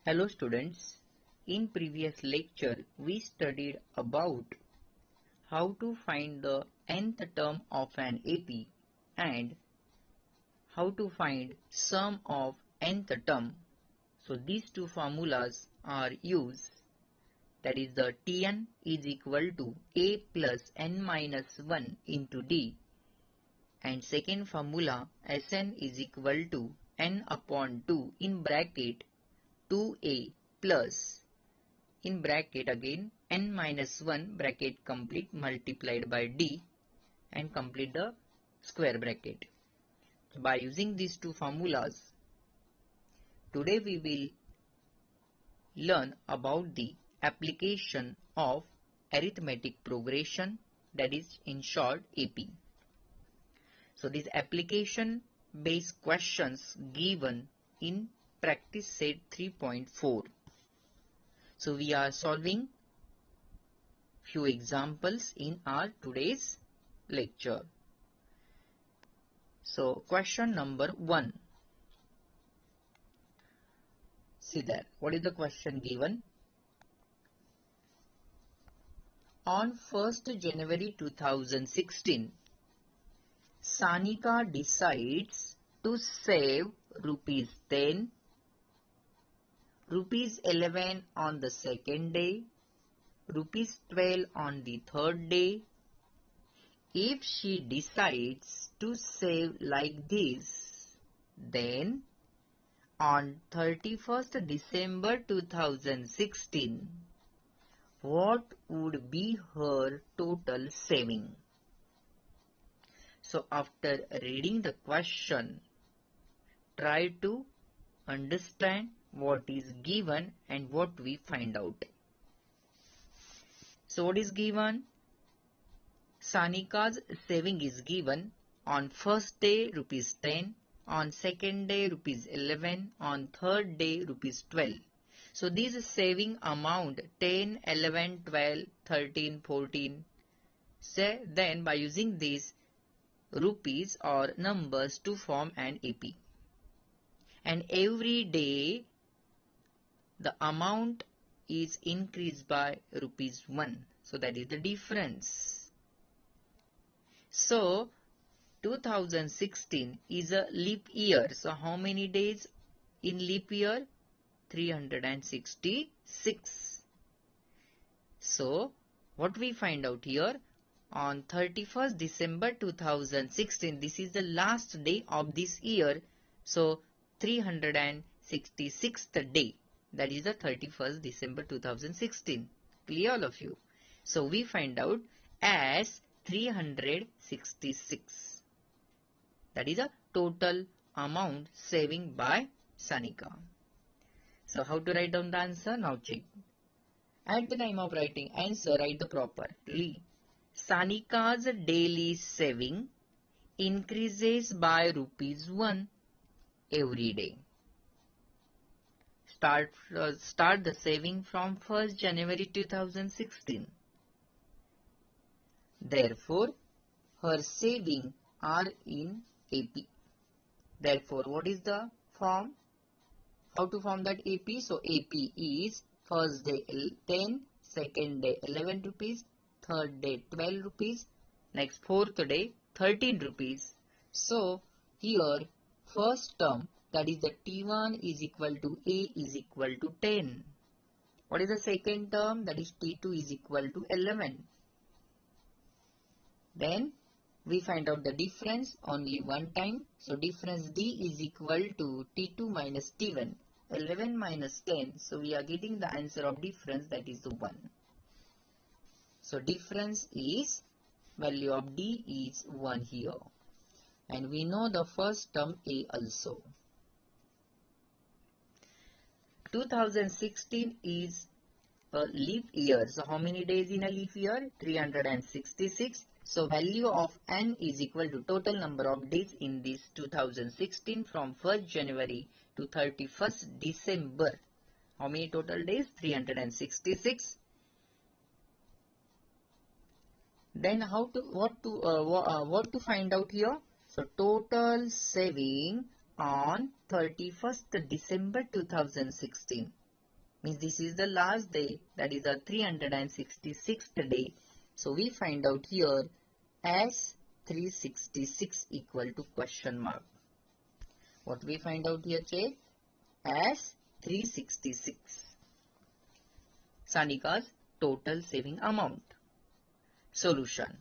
Hello students, in previous lecture we studied about how to find the nth term of an AP and how to find sum of nth term. So these two formulas are used, that is the Tn is equal to A plus n minus 1 into D, and second formula Sn is equal to n upon 2 in bracket 2A plus in bracket again n minus 1 bracket complete multiplied by D and complete the square bracket. By using these two formulas, today we will learn about the application of arithmetic progression, that is in short AP. So these application based questions given in practice set 3.4. So we are solving few examples in our today's lecture. So question number 1. See there, what is the question given? On 1st January 2016, Sanika decides to save rupees 10, rupees 11 on the second day, rupees 12 on the third day. If she decides to save like this, then on 31st December 2016, what would be her total saving? So after reading the question, try to understand what is given and what we find out. So what is given? Sanika's saving is given on first day rupees 10, on second day rupees 11, on third day rupees 12. So this saving amount 10, 11, 12, 13, 14. So then by using these rupees or numbers to form an AP. And every day the amount is increased by rupees 1. So that is the difference. So 2016 is a leap year. So how many days in leap year? 366. So what we find out here, on 31st December 2016, this is the last day of this year. So 366th day, that is the 31st December 2016. Clear all of you? So we find out as 366. That is a total amount saving by Sanika. So how to write down the answer? Now check. At the time of writing answer, write the properly. Sanika's daily saving increases by rupees 1 every day. Start the saving from 1st January 2016. Therefore, her saving are in AP. Therefore, what is the form? How to form that AP? So AP is first day 10, second day 11 rupees, third day 12 rupees, next fourth day 13 rupees. So here first term, that is the T1 is equal to A is equal to 10. What is the second term? That is T2 is equal to 11. Then we find out the difference only one time. So difference D is equal to T2 minus T1. 11 minus 10. So we are getting the answer of difference, that is the 1. So difference is, value of D is 1 here. And we know the first term A also. 2016 is a leap year. So how many days in a leap year? 366. So value of n is equal to total number of days in this 2016 from 1st January to 31st December. How many total days? 366. Then what to find out here? So total saving on 31st December 2016. means this is the last day, that is the 366th day. So we find out here as 366 equal to question mark. What we find out here, check, as 366. Sanika's total saving amount. Solution.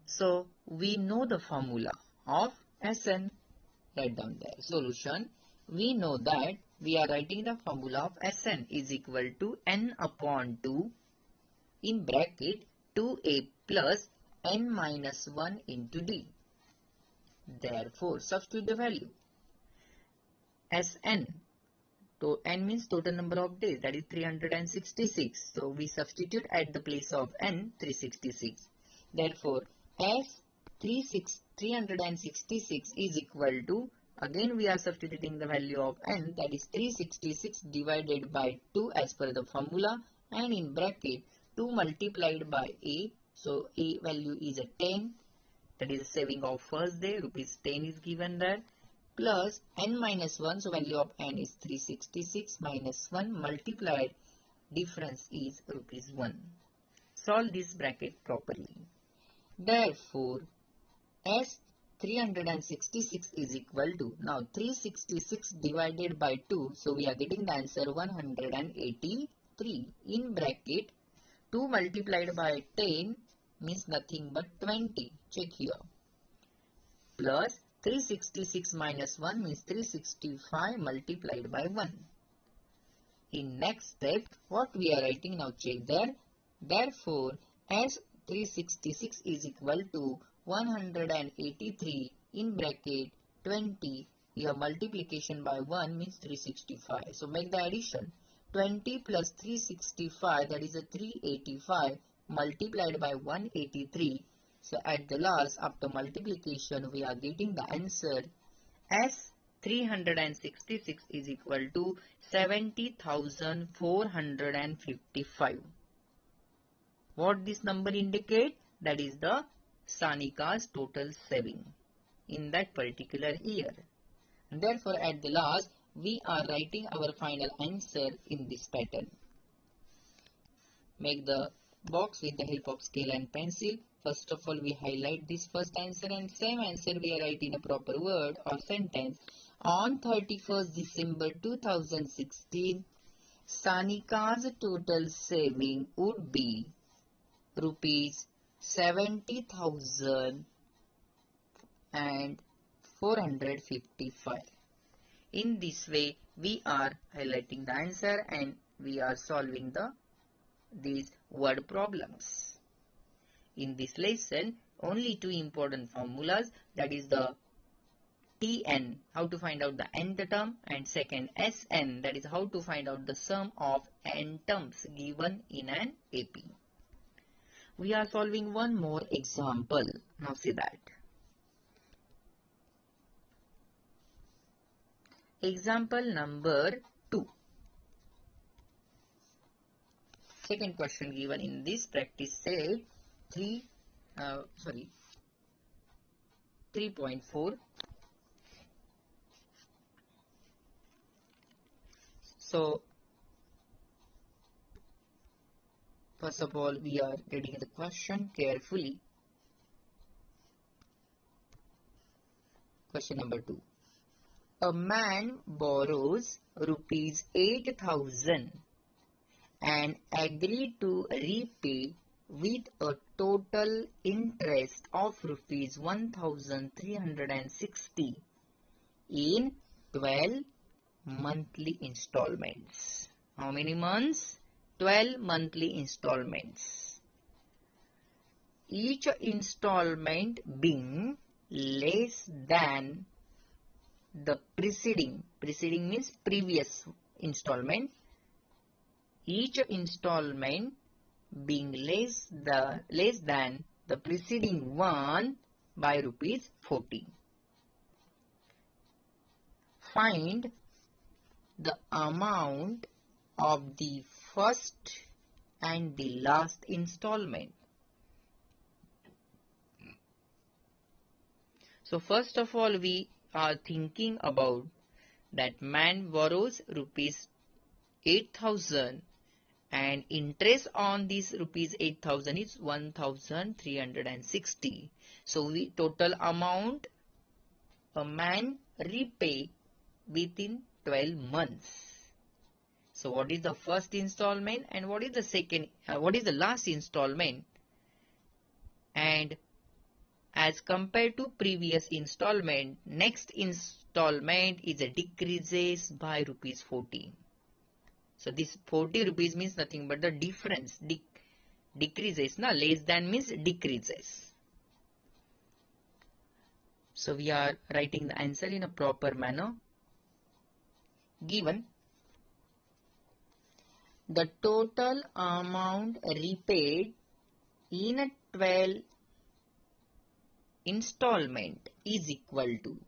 So we know the formula of Sn. Write down there. Solution. We know that we are writing the formula of Sn is equal to n upon 2 in bracket 2a plus n minus 1 into d. Therefore, substitute the value. Sn. N means total number of days, that is 366. So we substitute at the place of n 366. Therefore, as 366 is equal to, again we are substituting the value of n, that is 366 divided by 2 as per the formula, and in bracket 2 multiplied by a. So a value is a 10, that is saving of first day, rupees 10 is given there, plus n minus 1, so value of n is 366 minus 1 multiplied, difference is rupees 1. Solve this bracket properly. Therefore, as 366 is equal to, now 366 divided by 2, so we are getting the answer 183 in bracket 2 multiplied by 10 means nothing but 20, check here, plus 366 minus 1 means 365 multiplied by 1. In next step, what we are writing now, check there. Therefore, as 366 is equal to 183 in bracket 20, here multiplication by 1 means 365. So make the addition. 20 plus 365, that is a 385 multiplied by 183. So at the last, after multiplication, we are getting the answer as 366 is equal to 70,455. What this number indicate? That is the Sanika's total saving in that particular year. And therefore, at the last, we are writing our final answer in this pattern. Make the box with the help of scale and pencil. First of all, we highlight this first answer, and same answer we are writing a proper word or sentence. On 31st December 2016, Sanika's total saving would be rupees 70,455. In this way, we are highlighting the answer and we are solving these word problems. In this lesson, only two important formulas, that is the Tn, how to find out the nth term, and second Sn, that is how to find out the sum of n terms given in an AP. We are solving one more example. Now see that. Example number 2. Second question given in this practice say 3.4. So first of all, we are reading the question carefully. Question number 2. A man borrows rupees 8,000 and agreed to repay with a total interest of rupees 1,360 in 12 monthly installments. How many months? 12 monthly installments. Each installment being less than the preceding means previous installment. Each installment being less than the preceding one by rupees 40. Find the amount of the first and the last installment. So first of all, we are thinking about that man borrows rupees 8,000 and interest on this rupees 8,000 is 1,360. So we total amount a man repay within 12 months. So what is the first installment and what is the second, what is the last installment? And as compared to previous installment, next installment is a decreases by rupees 40. So this 40 rupees means nothing but the difference, decreases, na, less than means decreases. So we are writing the answer in a proper manner. Given the total amount repaid in a 12 installment is equal to,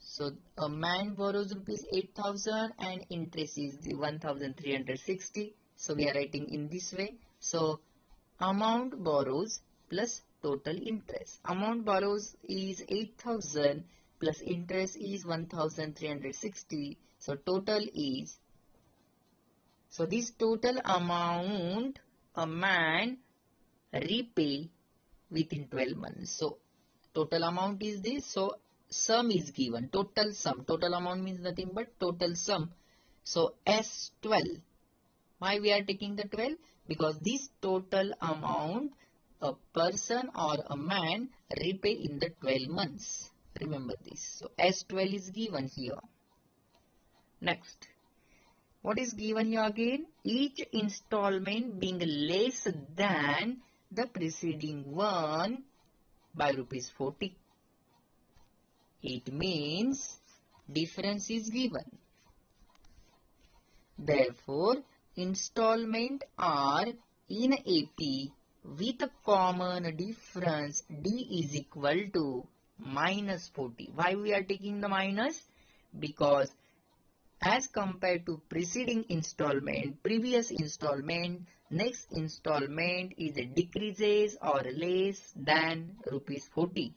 so a man borrows rupees 8,000 and interest is 1,360. So we are writing in this way. So amount borrows plus total interest. Amount borrows is 8,000 plus interest is 1,360. So total is, so this total amount a man repay within 12 months. So total amount is this. So sum is given. Total sum. Total amount means nothing but total sum. So S12. Why we are taking the 12? Because this total amount a person or a man repay in the 12 months. Remember this. So S12 is given here. Next. What is given here again? Each installment being less than the preceding one by rupees 40. It means difference is given. Therefore, installment are in AP with a common difference D is equal to minus 40. Why we are taking the minus? Because as compared to preceding installment, previous installment, next installment is a decreases or less than rupees 40.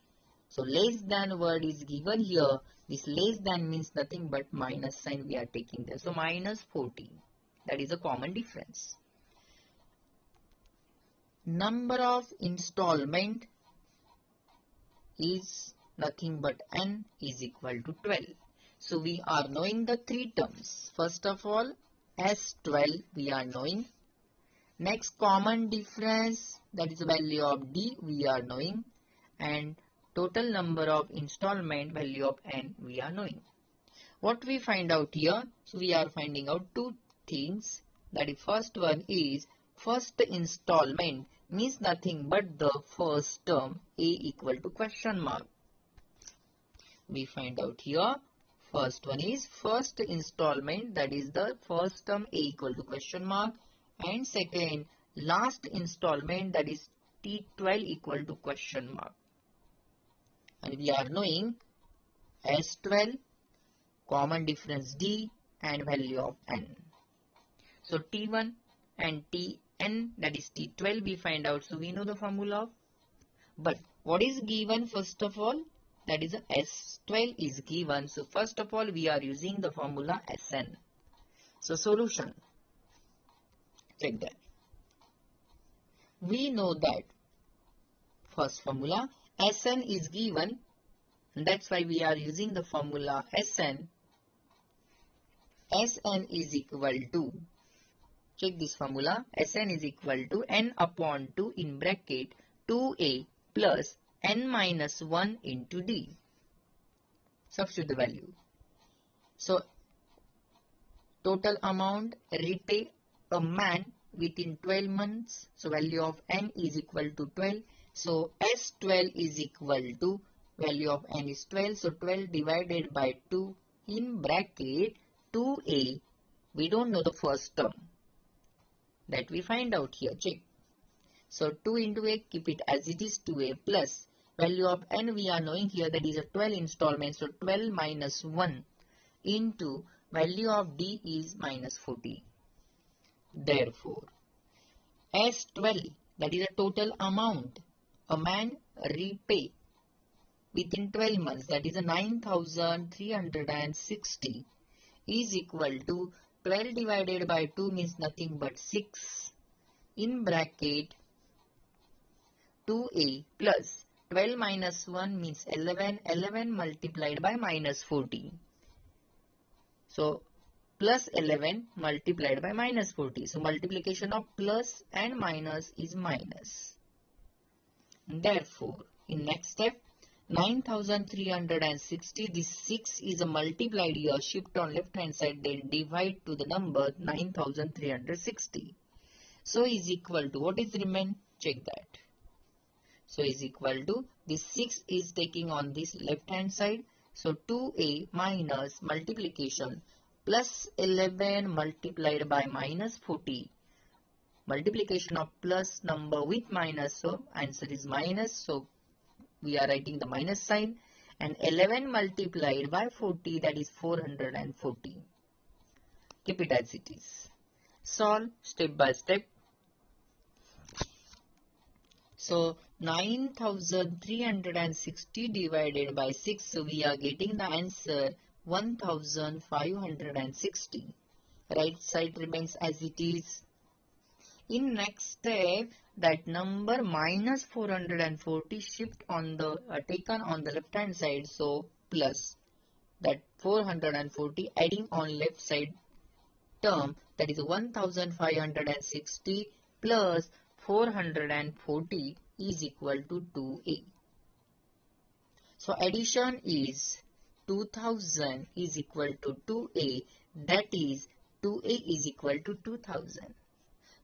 So less than word is given here. This less than means nothing but minus sign we are taking there. So minus 40. That is a common difference. Number of installment is nothing but n is equal to 12. So we are knowing the three terms. First of all, S12 we are knowing. Next common difference, that is the value of D we are knowing. And total number of installment value of n we are knowing. What we find out here? So we are finding out two things. That is, first one is first installment means nothing but the first term A equal to question mark. We find out here. First one is first installment, that is the first term A equal to question mark, and second last installment, that is T12 equal to question mark. And we are knowing S12, common difference D, and value of n. So T1 and Tn, that is T12 we find out. So we know the formula. But what is given first of all? That is S12 is given. So first of all we are using the formula Sn. So solution. Check that. We know that first formula Sn is given. That's why we are using the formula Sn. Sn is equal to, check this formula, Sn is equal to n upon 2 in bracket 2a plus n minus 1 into d. Substitute the value. So total amount repay a man within 12 months. So value of n is equal to 12. So S12 is equal to, value of n is 12. So 12 divided by 2 in bracket 2a. We don't know the first term. That we find out here. Check. So 2 into a, keep it as it is, 2a plus value of n we are knowing here, that is a 12 installment. So 12 minus 1 into value of d is minus 40. Therefore, S12, that is a total amount a man repay within 12 months, that is a 9,360, is equal to 12 divided by 2 means nothing but 6 in bracket 2a plus 12 minus 1 means 11, 11 multiplied by minus 40. So plus 11 multiplied by minus 40. So multiplication of plus and minus is minus. Therefore, in next step, 9360, this 6 is multiplied here, shift on left hand side, then divide to the number 9360. So is equal to, what is remain? Check that. So is equal to, this 6 is taking on this left hand side. So 2a minus multiplication plus 11 multiplied by minus 40. Multiplication of plus number with minus, so answer is minus. So we are writing the minus sign, and 11 multiplied by 40, that is 440. Keep it as it is. Solve step by step. So 9360 divided by 6, so we are getting the answer 1560. Right side remains as it is. In next step, that number minus 440 shift on the taken on the left hand side, so plus that 440 adding on left side term, that is 1560 plus 440 is equal to 2a. So addition is 2000 is equal to 2a, that is 2a is equal to 2000.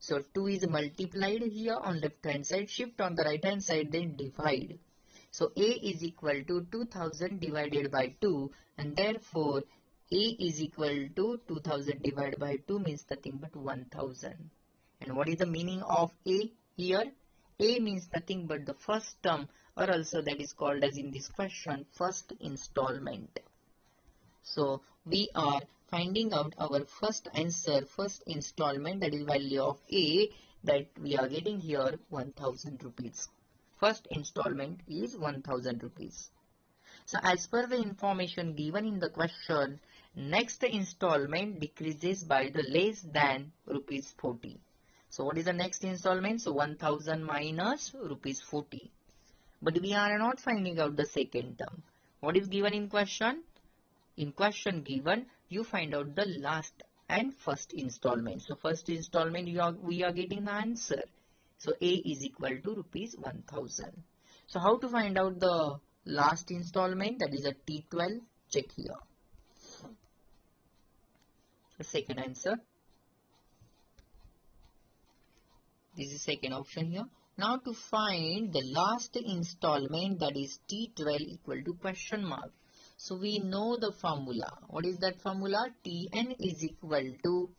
So 2 is multiplied here on left hand side, shift on the right hand side, then divide. So a is equal to 2000 divided by 2, and therefore a is equal to 2000 divided by 2 means nothing but 1000. And what is the meaning of a here? A means nothing but the first term, or also that is called as in this question first installment. So we are finding out our first answer, first installment, that is value of a, that we are getting here 1000 rupees. First installment is 1000 rupees. So as per the information given in the question, next installment decreases by the less than rupees 40. So what is the next installment? So 1000 minus rupees 40. But we are not finding out the second term. What is given in question? In question given, you find out the last and first installment. So first installment we are getting the answer. So a is equal to rupees 1000. So how to find out the last installment, that is a T12? Check here. The second answer. This is second option here. Now to find the last installment, that is T12 equal to question mark. So we know the formula. What is that formula? Tn is equal to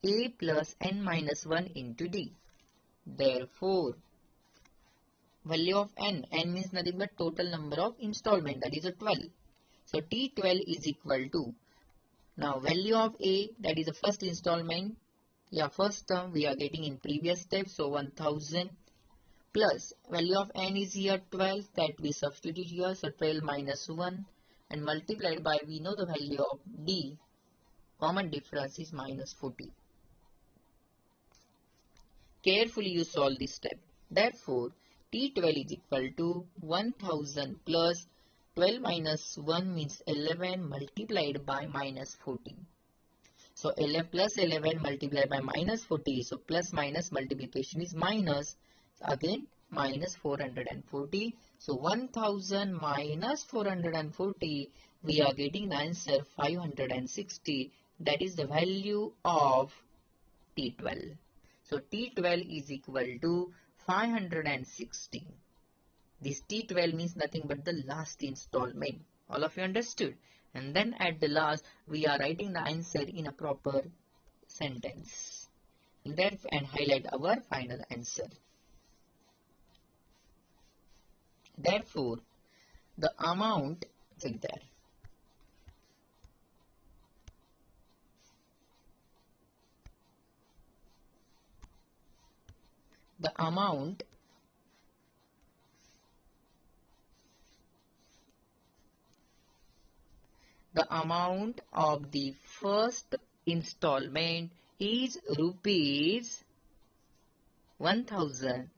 a plus n minus 1 into d. Therefore, value of n means nothing but total number of installment, that is a 12. So T12 is equal to, now value of a, that is the first installment, first term we are getting in previous step, so 1000 plus value of n is here 12, that we substitute here, so 12 minus 1 and multiplied by, we know the value of d, common difference is minus 40. Carefully you solve this step. Therefore, T12 is equal to 1000 plus 12 minus 1 means 11 multiplied by minus 40. So 11 plus 11 multiplied by minus 40. So plus minus multiplication is minus. Again minus 440. So 1000 minus 440. We are getting the answer 560. That is the value of T12. So T12 is equal to 560. This T12 means nothing but the last installment. All of you understood? And then at the last, we are writing the answer in a proper sentence. And highlight our final answer. Therefore, the amount, check there. The amount of the first installment is rupees 1000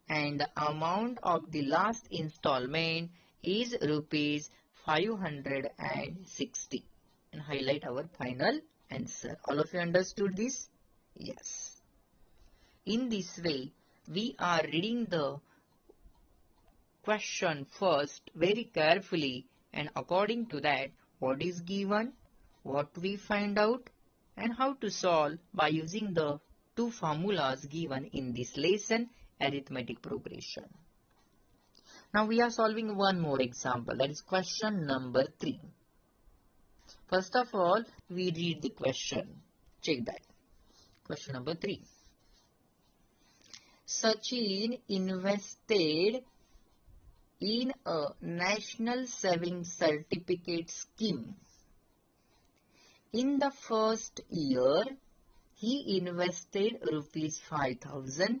and the amount of the last installment is rupees 560. And highlight our final answer. All of you understood this? Yes. In this way, we are reading the question first very carefully, and according to that, what is given, what we find out, and how to solve by using the two formulas given in this lesson, arithmetic progression. Now we are solving one more example, that is question number 3. First of all, we read the question. Check that. Question number 3. Sachin invested in a national savings certificate scheme. In the first year, he invested rupees 5,000.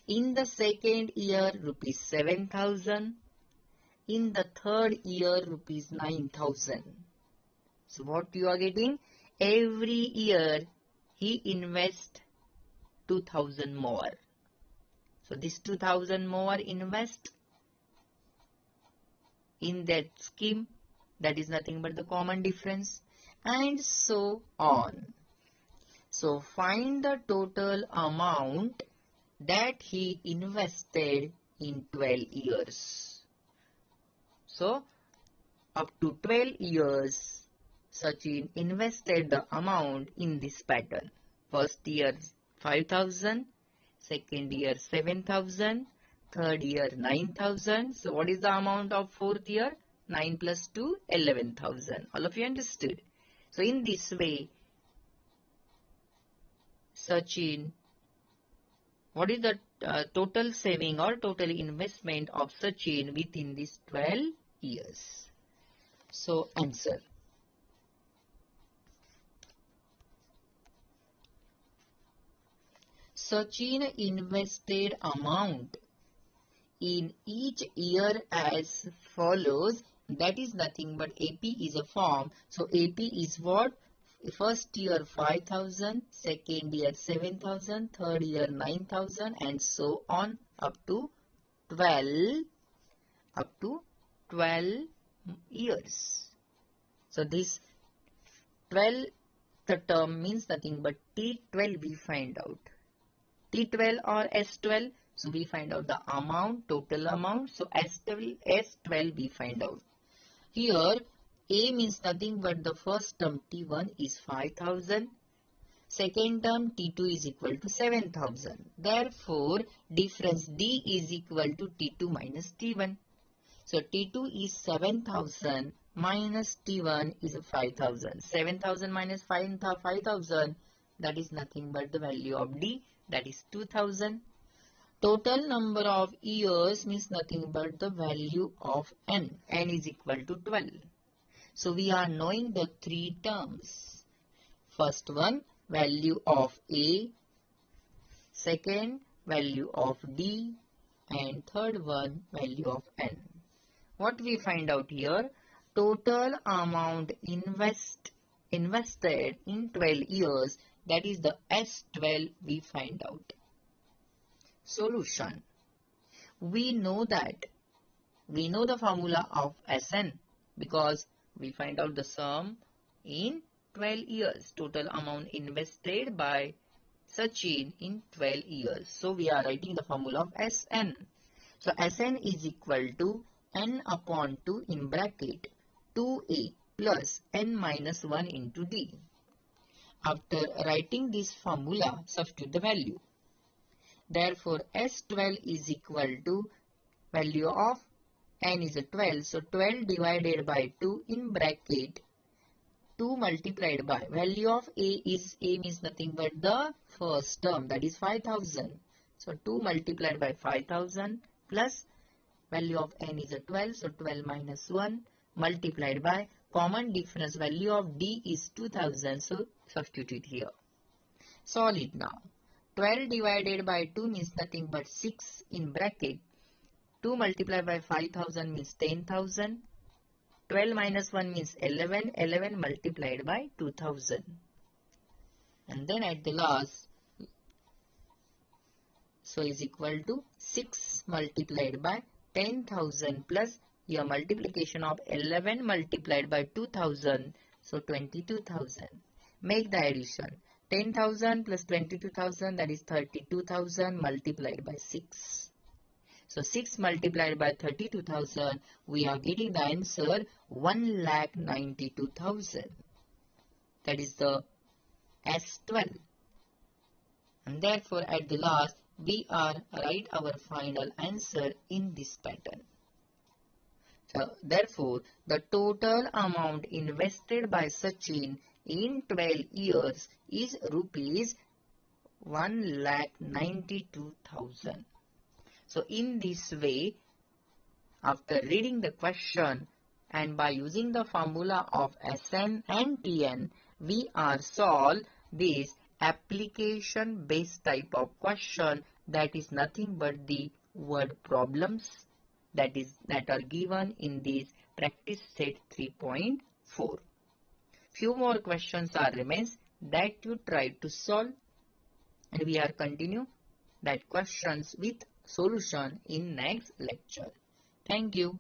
In the second year, rupees 7,000. In the third year, rupees 9,000. So what you are getting? Every year, he invests 2,000 more. So this 2,000 more invest in that scheme, that is nothing but the common difference, and so on. So find the total amount that he invested in 12 years. So up to 12 years, Sachin invested the amount in this pattern. First year 5,000, second year 7,000, third year 9,000. So what is the amount of fourth year? 9 plus 2, 11,000. All of you understood? So in this way, Sachin, what is the total saving or total investment of Sachin within these 12 years? So answer. Sachin invested amount in each year as follows. That is nothing but AP is a form. So AP is what? First year 5,000, second year 7,000, third year 9,000, and so on up to 12 years. So this 12, the term means nothing but T12 we find out. T12 or S12, so we find out the amount, total amount. So S12 we find out. Here A means nothing but the first term T1 is 5,000. Second term T2 is equal to 7,000. Therefore, difference D is equal to T2 minus T1. So T2 is 7,000 minus T1 is 5,000. 7,000 minus 5,000, that is nothing but the value of D, that is 2,000. Total number of years means nothing but the value of N. N is equal to 12. So we are knowing the three terms. First one, value of A. Second, value of D. And third one, value of N. What we find out here? Total amount invested in 12 years, that is the S12 we find out. Solution. We know the formula of Sn because we find out the sum in 12 years. Total amount invested by Sachin in 12 years. So we are writing the formula of Sn. So Sn is equal to n upon 2 in bracket 2a plus n minus 1 into d. After writing this formula, substitute the value. Therefore, S12 is equal to value of n is a 12. So 12 divided by 2 in bracket 2 multiplied by value of A means nothing but the first term, that is 5,000. So 2 multiplied by 5,000 plus value of n is a 12. So 12 minus 1 multiplied by common difference value of D is 2,000. So substitute here. Solve it now. 12 divided by 2 means nothing but 6 in bracket. 2 multiplied by 5,000 means 10,000. 12 minus 1 means 11. 11 multiplied by 2,000. and then at the last, so is equal to 6 multiplied by 10,000 plus your multiplication of 11 multiplied by 2,000, so 22,000. Make the addition. 10,000 plus 22,000, that is 32,000 multiplied by 6. So 6 multiplied by 32,000, we are getting the answer 1,92,000. That is the S12. And therefore at the last, we are write our final answer in this pattern. So therefore, the total amount invested by Sachin in 12 years is rupees 1,92,000. So in this way, after reading the question and by using the formula of SN and TN, we are solve this application based type of question, that is nothing but the word problems that are given in this practice set 3.4. Few more questions are remains that you try to solve, and we are continue that questions with solution in next lecture. Thank you.